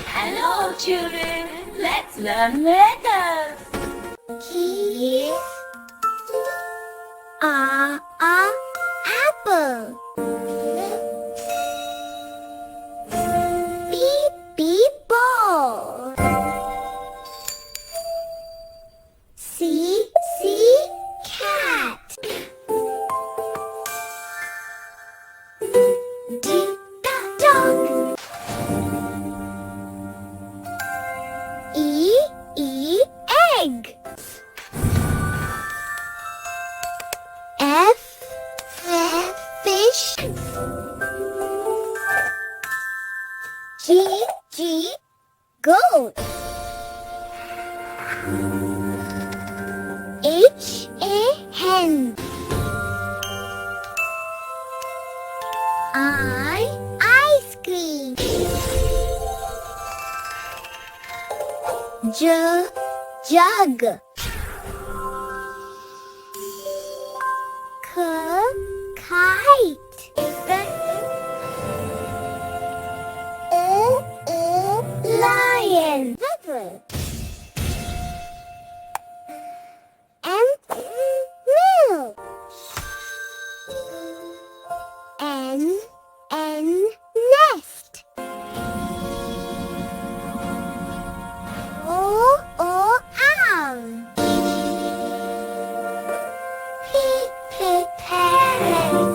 Hello, children. Let's learn letters. Here are apple. Beep ball. C cat. D dog. E egg. F fish. G goat. H hen. Ice cream. Jug. Kite. Lion. Pepper. Milk. N nest. O arm. P parrot.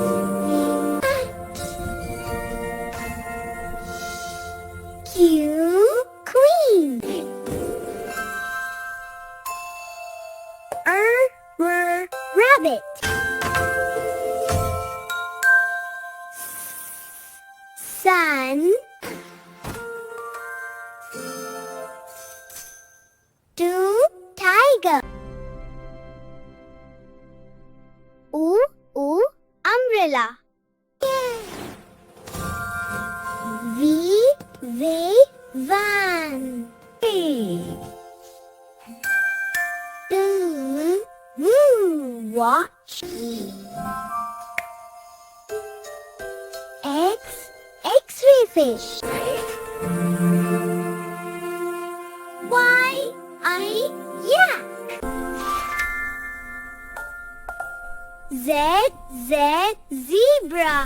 Q queen. Rabbit. Sun. Tiger. Umbrella. Van. Watch. X-ray fish. Yak. Z zebra.